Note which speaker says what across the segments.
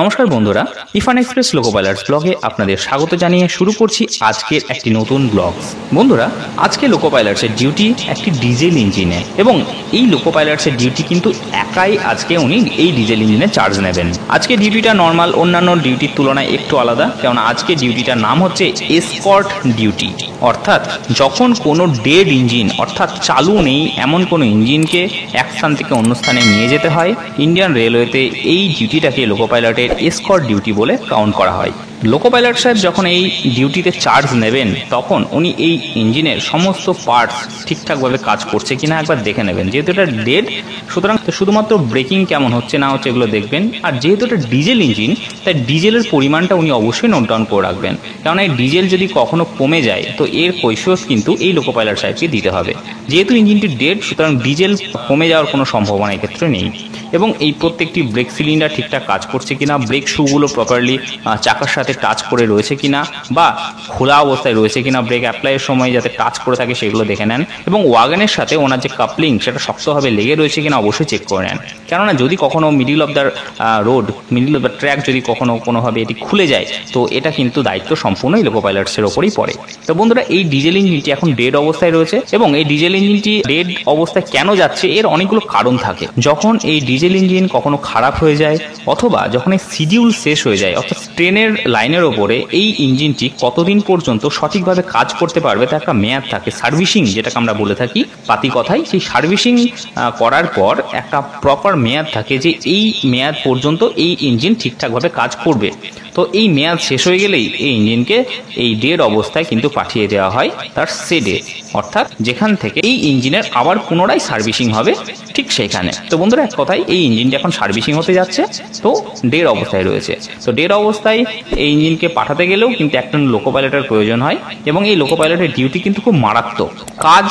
Speaker 1: নমস্কার বন্ধুরা, ইরফান এক্সপ্রেস লোকো পাইলটস ব্লগে আপনাদের স্বাগত জানিয়ে শুরু করছি আজকের একটি নতুন ব্লগ। বন্ধুরা, আজকে লোকো পাইলটসের ডিউটি একটি ডিজেল ইঞ্জিনে, এবং এই লোকো পাইলটসের ডিউটি কিন্তু একাই আজকে উনি এই ডিজেল ইঞ্জিনে চার্জ নেবেন। আজকে ডিউটিটা নর্মাল অন্যান্য ডিউটির তুলনায় একটু আলাদা, কারণ আজকে ডিউটিটার নাম হচ্ছে এসকর্ট ডিউটি। অর্থাৎ যখন কোনো ডেড ইঞ্জিন অর্থাৎ চালু নেই এমন কোনো ইঞ্জিনকে এক স্থান থেকে অন্য স্থানে নিয়ে যেতে হয়, ইন্ডিয়ান রেলওয়েতে এই ডিউটিটাকে লোকো পাইলটের এসকর্ট ডিউটি বলে কাউন্ট করা হয়। লোকো পাইলট সাহেব যখন এই ডিউটিতে চার্জ নেবেন তখন উনি এই ইঞ্জিনের সমস্ত পার্টস ঠিকঠাকভাবে কাজ করছে কিনা একবার দেখে নেবেন। যেহেতু এটা ডেড, সুতরাং শুধুমাত্র ব্রেকিং কেমন হচ্ছে না হচ্ছে এগুলো দেখবেন। আর যেহেতু এটা ডিজেল ইঞ্জিন, তাই ডিজেলের পরিমাণটা উনি অবশ্যই নোট ডাউন করে রাখবেন, কারণ এই ডিজেল যদি কখনো কমে যায় তো এর কৈফিয়ত কিন্তু এই লোকো পাইলট সাহেবকে দিতে হবে। যেহেতু ইঞ্জিনটি ডেড, সুতরাং ডিজেল কমে যাওয়ার কোনো সম্ভাবনা এক্ষেত্রে নেই। এবং এই প্রত্যেকটি ব্রেক সিলিন্ডার ঠিকঠাক কাজ করছে কিনা, ব্রেক শুগুলো প্রপারলি চাকার সাথে টাচ করে রয়েছে কিনা বা খোলা অবস্থায় রয়েছে কিনা, ব্রেক অ্যাপ্লাইয়ের সময় যাতে টাচ করে থাকে সেগুলো দেখে নেন। এবং ওয়াগনের সাথে ওনার যে কাপলিং সেটা শক্তভাবে লেগে রয়েছে কিনা অবশ্যই চেক করে নেন, কেননা যদি কখনো middle of the road, middle of the track যদি কখনো কোনোভাবে এটি খুলে যায় তো এটা কিন্তু দায়িত্ব সম্পূর্ণই লোকো পাইলটসের ওপরেই পড়ে। তো বন্ধুরা, এই ডিজেল ইঞ্জিনটি এখন ডেড অবস্থায় রয়েছে, এবং এই ডিজেল ইঞ্জিনটি ডেড অবস্থায় কেন যাচ্ছে এর অনেকগুলো কারণ থাকে। যখন এই ডিজেল ইঞ্জিন কখনো খারাপ হয়ে যায় অথবা যখন এই শিডিউল শেষ হয়ে যায়, অর্থাৎ ট্রেনের লাইনের ওপরে এই ইঞ্জিনটি কতদিন পর্যন্ত সঠিকভাবে কাজ করতে পারবে তার একটা মেয়াদ থাকে, সার্ভিসিং যেটাকে আমরা বলে থাকি পাতি কথায়। সেই সার্ভিসিং করার পর একটা প্রপার মেয়াদ থাকে যে এই মেয়াদ পর্যন্ত এই ইঞ্জিন ঠিকঠাকভাবে কাজ করবে। তো এই মেয়াদ শেষ হয়ে গেলেই এই ইঞ্জিনকে এই ডেড অবস্থায় কিন্তু পাঠিয়ে দেওয়া হয় তার শেডে, অর্থাৎ যেখান থেকে এই ইঞ্জিনের আবার পুনরায় সার্ভিসিং হবে ঠিক সেইখানে। তো বন্ধুরা, এক কথায় এই ইঞ্জিনটি এখন সার্ভিসিং হতে যাচ্ছে, তো ডেড অবস্থায় রয়েছে। তো ডেড অবস্থায় এই ইঞ্জিনকে পাঠাতে গেলেও কিন্তু একজন লোকো পাইলটের প্রয়োজন হয়, এবং এই লোকো পাইলটের ডিউটি কিন্তু খুব মারাত্মক। কাজ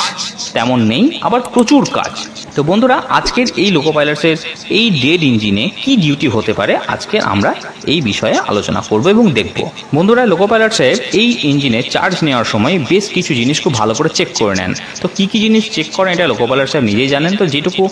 Speaker 1: তেমন নেই, আবার প্রচুর কাজ। তো বন্ধুরা, আজকের এই লোকো পাইলটসের এই ডেড ইঞ্জিনে কি ডিউটি হতে পারে আজকে আমরা এই বিষয়ে আলোচনা করব এবং দেখব। বন্ধুরা, লোকো পাইলট সাহেব এই ইঞ্জিনে চার্জ নেওয়ার সময় বেশ কিছু জিনিস খুব ভালো করে চেক করে নেন। তো কি কি জিনিস চেক করেন এটা লোকো পাইলট সাহেব নিজেই জানেন। তো যেটুকু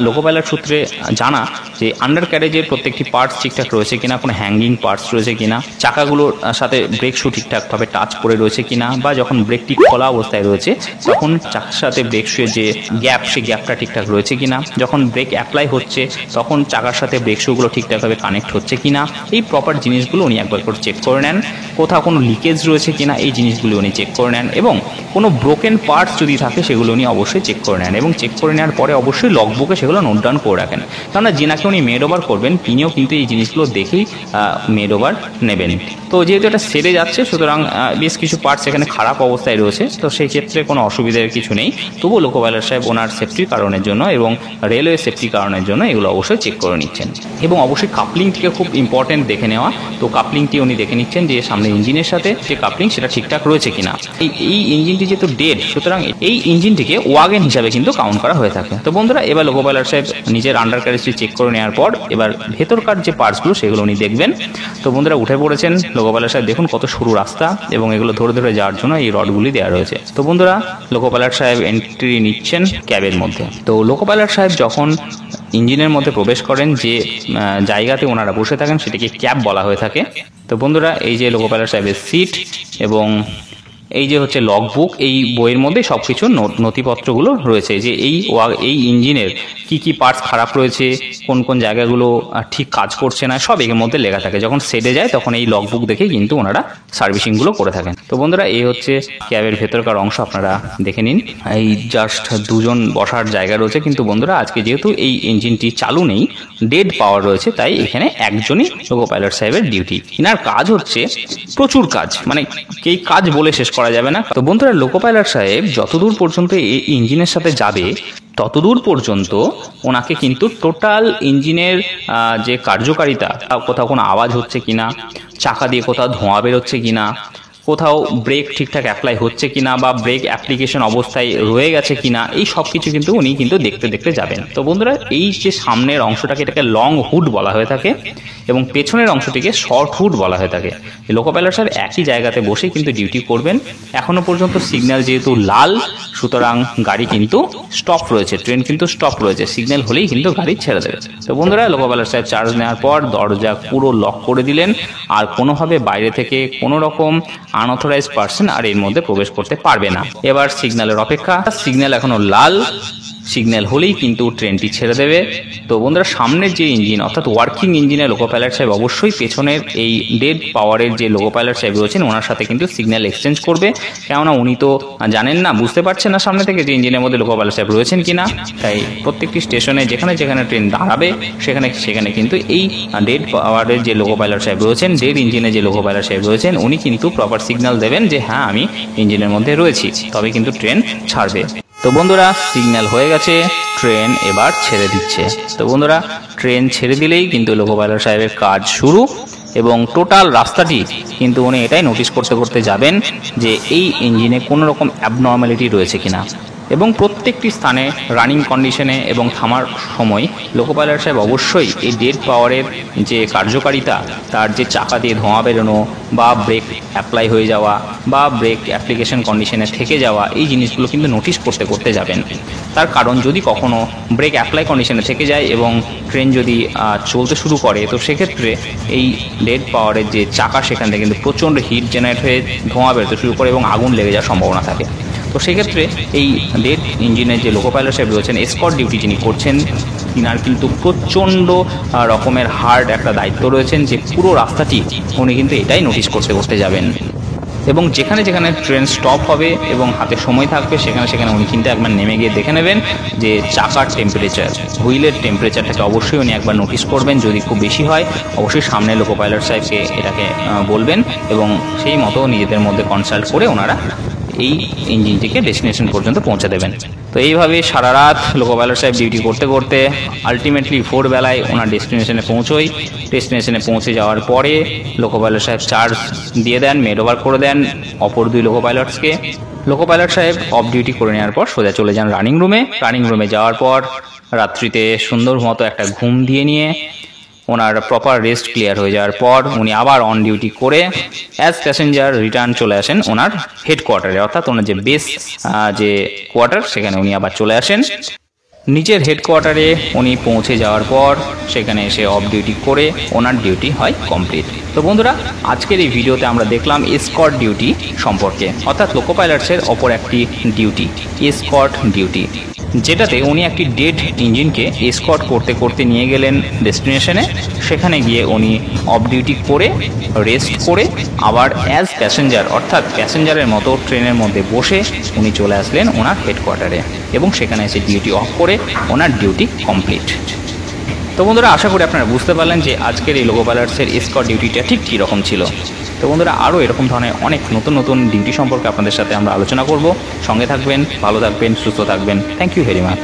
Speaker 1: লোকো পাইলট সূত্রে জানা যে আন্ডার ক্যারেজের প্রত্যেকটি পার্টস ঠিকঠাক রয়েছে কিনা, কোনো হ্যাঙ্গিং পার্টস রয়েছে কিনা, চাকাগুলোর সাথে ব্রেক শু ঠিকঠাকভাবে টাচ করে রয়েছে কিনা, বা যখন ব্রেকটি খোলা অবস্থায় রয়েছে তখন চাকার সাথে ব্রেক শুয়ের যে গ্যাপ সেই গ্যাপটা ঠিকঠাক রয়েছে কিনা, যখন ব্রেক অ্যাপ্লাই হচ্ছে তখন চাকার সাথে ব্রেক শুগুলো ঠিকঠাকভাবে কানেক্ট হচ্ছে কিনা, এই প্রপার জিনিসগুলো উনি একবার করে চেক করে নেন। কোথাও কোনো লিকেজ রয়েছে কিনা এই জিনিসগুলো উনি চেক করে নেন, এবং কোনো ব্রোকেন পার্টস যদি থাকে সেগুলো উনি অবশ্যই চেক করে নেন, এবং চেক করে নেওয়ার পরে অবশ্যই লগবুকে সেগুলো নোট ডাউন করে রাখেন। কেননা যেনাকে উনি মেড ওভার করবেন তিনিও কিন্তু এই জিনিসগুলো দেখেই মেড ওভার নেবেন। তো যেহেতু এটা সেরে যাচ্ছে, সুতরাং বেশ কিছু পার্টস এখানে খারাপ অবস্থায় রয়েছে, তো সেই ক্ষেত্রে কোনো অসুবিধার কিছু নেই। তবুও লোকো পাইলট সাহেব ওনার সেফটির কারণের জন্য এবং রেলওয়ে সেফটির কারণের জন্য এগুলো অবশ্যই চেক করে নিচ্ছেন। এবং অবশ্যই কাপলিংটিকে খুব ইম্পর্টেন্ট দেখে নেওয়া। তো কাপলিংটি উনি দেখে নিচ্ছেন যে সামনে ইঞ্জিনের সাথে যে কাপলিং সেটা ঠিকঠাক রয়েছে কিনা। এই ইঞ্জিনটি যেহেতু ডেড, সুতরাং এই ইঞ্জিনটিকে ওয়াগন হিসাবে কিন্তু কাউন্ট করা হয়ে থাকে। তো বন্ধুরা, এবার লোকো পাইলট সাহেব নিজের আন্ডার ক্যারেজটি চেক করে নেওয়ার পর এবার ভেতরকার যে পার্টসগুলো সেগুলো উনি দেখবেন। তো বন্ধুরা, উঠে পড়েছেন। লোকো পাইলট সাহেব দেখুন কত সরু রাস্তা, এবং এগুলো ধরে ধরে যাওয়ার জন্য এই রডগুলি দেওয়া রয়েছে। তো বন্ধুরা, লোকো পাইলট সাহেব এন্ট্রি নিচ্ছেন ক্যাবের মধ্যে। তো লোকো পাইলট সাহেব যখন ইঞ্জিনের মধ্যে প্রবেশ করেন, যে জায়গাতে ওনারা বসে থাকেন সেটাকে ক্যাব বলা হয়ে থাকে। তো বন্ধুরা, এই যে লোকো পাইলট সাহেবের সিট এবং এই যে হচ্ছে লগ বুক, এই বইয়ের মধ্যে সব কিছু নথিপত্রগুলো রয়েছে, যে এই ইঞ্জিনের কি কি পার্টস খারাপ রয়েছে, কোন কোন জায়গাগুলো ঠিক কাজ করছে না, সব এর মধ্যে লেখা থাকে। যখন সেটে যায় তখন এই লগ বুক দেখে কিন্তু ওনারা সার্ভিসিংগুলো করে থাকেন। তো বন্ধুরা, এই হচ্ছে ক্যাবের ভেতরকার অংশ, আপনারা দেখে নিন। এই জাস্ট দুজন বসার জায়গা রয়েছে, কিন্তু বন্ধুরা আজকে যেহেতু এই ইঞ্জিনটি চালু নেই, ডেড পাওয়ার রয়েছে, তাই এখানে একজনই লোকো পাইলট সাহেবের ডিউটি। ইনার কাজ হচ্ছে প্রচুর কাজ, মানে এই কাজ বলে শেষ করা যাবে না। তো বন্ধুরা, লোকো পাইলট সাহেব যতদূর পর্যন্ত এই ইঞ্জিনের সাথে যাবে ততদূর পর্যন্ত ওনাকে কিন্তু টোটাল ইঞ্জিনের যে কার্যকারিতা, কোথাও কোনো আওয়াজ হচ্ছে কিনা, চাকা দিয়ে কোথাও ধোঁয়া বেরোচ্ছে কিনা, কোথাও ব্রেক ঠিকঠাক অ্যাপ্লাই হচ্ছে কিনা, বা ব্রেক অ্যাপ্লিকেশন অবস্থায় রয়ে গেছে কিনা, এই সব কিছু কিন্তু উনি কিন্তু দেখতে দেখতে যাবেন। তো বন্ধুরা, এই যে সামনের অংশটাকে এটাকে লং হুড বলা হয়ে থাকে, এবং পেছনের অংশটিকে শর্ট হুড বলা হয়ে থাকে। লোকো পাইলট সাহেব একই জায়গাতে বসে কিন্তু ডিউটি করবেন। এখনো পর্যন্ত সিগন্যাল যেহেতু লাল, সুতরাং গাড়ি কিন্তু স্টপ রয়েছে, ট্রেন কিন্তু স্টপ রয়েছে, সিগন্যাল হলেই কিন্তু গাড়ি ছেড়ে দেবে। তো বন্ধুরা, লোকো পাইলট সাহেব চার্জ নেওয়ার পর দরজা পুরো লক করে দিলেন, আর কোনোভাবে বাইরে থেকে কোনো রকম আনঅথরাইজ পার্সন আর এর মধ্যে প্রবেশ করতে পারবে না। এবার সিগন্যালের অপেক্ষা, সিগন্যাল এখনো লাল, সিগন্যাল হলেই কিন্তু ট্রেনটি ছেড়ে দেবে। তো বন্ধুরা, সামনের যে ইঞ্জিন অর্থাৎ ওয়ার্কিং ইঞ্জিনের লোকো পাইলট সাহেব অবশ্যই পেছনের এই ডেড পাওয়ারের যে লোকো পাইলট সাহেব রয়েছেন ওনার সাথে কিন্তু সিগন্যাল এক্সচেঞ্জ করবে, কেননা উনি তো জানেন না, বুঝতে পারছেন না সামনে থেকে যে ইঞ্জিনের মধ্যে লোকো পাইলট সাহেব রয়েছেন কিনা। তাই প্রত্যেকটি স্টেশনে যেখানে যেখানে ট্রেন দাঁড়াবে সেখানে সেখানে কিন্তু এই ডেড পাওয়ারের যে লোকো পাইলট সাহেব রয়েছেন, ডেড ইঞ্জিনের যে লোকো পাইলট সাহেব রয়েছেন, উনি কিন্তু প্রপার সিগন্যাল দেবেন যে হ্যাঁ আমি ইঞ্জিনের মধ্যে রয়েছি, তবে কিন্তু ট্রেন ছাড়বে। তো বন্ধুরা, সিগন্যাল হয়ে গেছে, ট্রেন এবার ছেড়ে দিচ্ছে। তো বন্ধুরা, ট্রেন ছেড়ে দিলেই কিন্তু লোকো পাইলট সাহেবের কাজ শুরু, এবং টোটাল রাস্তাটি কিন্তু উনি এটাই নোটিশ করতে করতে যাবেন যে এই ইঞ্জিনে কোনো রকম অ্যাবনর্মালিটি রয়েছে কিনা, এবং প্রত্যেকটি স্থানে রানিং কন্ডিশনে এবং থামার সময় লোকো পাইলট সাহেব অবশ্যই এই ডেড পাওয়ারের যে কার্যকারিতা, তার যে চাকা দিয়ে ধোঁয়া বেরোনো বা ব্রেক অ্যাপ্লাই হয়ে যাওয়া বা ব্রেক অ্যাপ্লিকেশন কন্ডিশনে থেকে যাওয়া, এই জিনিসগুলো কিন্তু নোটিশ করতে করতে যাবেন। তার কারণ যদি কখনো ব্রেক অ্যাপ্লাই কন্ডিশনে থেকে যায় এবং ট্রেন যদি চলতে শুরু করে, তো সেক্ষেত্রে এই ডেড পাওয়ারের যে চাকা সেখান থেকে কিন্তু প্রচণ্ড হিট জেনারেট হয়ে ধোঁয়া বেরোতে শুরু করে এবং আগুন লেগে যাওয়ার সম্ভাবনা থাকে। তো সেক্ষেত্রে এই ডেড ইঞ্জিনের যে লোকো পাইলট সাহেব রয়েছেন, এসকর্ট ডিউটি যিনি করছেন, তিনার কিন্তু প্রচণ্ড রকমের হার্ড একটা দায়িত্ব রয়েছেন যে পুরো রাস্তাটি উনি কিন্তু এটাই নোটিশ করতে করতে যাবেন, এবং যেখানে যেখানে ট্রেন স্টপ হবে এবং হাতে সময় থাকবে সেখানে সেখানে উনি কিন্তু একবার নেমে গিয়ে দেখে নেবেন যে চাকার টেম্পারেচার, হুইলের টেম্পারেচারটাকে অবশ্যই উনি একবার নোটিশ করবেন। যদি খুব বেশি হয় অবশ্যই সামনে লোকো পাইলট সাহেবকে এটাকে বলবেন, এবং সেই মতো নিজেদের মধ্যে কনসাল্ট করে ওনারা এই ইঞ্জিনটিকে ডেস্টিনেশন পর্যন্ত পৌঁছে দেবেন। তো এইভাবে সারা রাত লোকো পাইলট সাহেব ডিউটি করতে করতে আলটিমেটলি ভোরবেলায় ওনার ডেস্টিনেশনে পৌঁছোয়। ডেস্টিনেশনে পৌঁছে যাওয়ার পরে লোকো পাইলট সাহেব চার্জ দিয়ে দেন, মেড ওভার করে দেন অপর দুই লোকো পাইলটসকে। লোকো পাইলট সাহেব অফ ডিউটি করে নেওয়ার পর সোজা চলে যান রানিং রুমে। রানিং রুমে যাওয়ার পর রাত্রিতে সুন্দর মতো একটা ঘুম দিয়ে নিয়ে ওনার প্রপার রেস্ট ক্লিয়ার হয়ে যাওয়ার পর উনি আবার অন ডিউটি করে অ্যাজ প্যাসেঞ্জার রিটার্ন চলে আসেন ওনার হেডকোয়ার্টারে, অর্থাৎ ওনার যে বেস যে কোয়ার্টার সেখানে উনি আবার চলে আসেন। নিজের হেডকোয়ার্টারে উনি পৌঁছে যাওয়ার পর সেখানে এসে অফ ডিউটি করে ওনার ডিউটি হয় কমপ্লিট। তো বন্ধুরা, আজকের এই ভিডিওতে আমরা দেখলাম এসকর্ট ডিউটি সম্পর্কে, অর্থাৎ লোকো পাইলটসের অপর একটি ডিউটি এসকর্ট ডিউটি, যেটাতে উনি একটি ডেড ইঞ্জিনকে এসকর্ট করতে করতে নিয়ে গেলেন ডেস্টিনেশনে। সেখানে গিয়ে উনি অফ ডিউটি করে রেস্ট করে আবার অ্যাজ প্যাসেঞ্জার, অর্থাৎ প্যাসেঞ্জারের মতো ট্রেনের মধ্যে বসে উনি চলে আসলেন ওনার হেডকোয়ার্টারে, এবং সেখানে এসে ডিউটি অফ করে ওনার ডিউটি কমপ্লিট। তো বন্ধুরা, আশা করি আপনারা বুঝতে পারলেন যে আজকের এই লোকো পাইলটসের এসকর্ট ডিউটিটা ঠিক কীরকম ছিল। তো বন্ধুরা, আরও এরকম ধরনের অনেক নতুন নতুন ডিউটি সম্পর্কে আপনাদের সাথে আমরা আলোচনা করব। সঙ্গে থাকবেন, ভালো থাকবেন, সুস্থ থাকবেন। Thank you very much.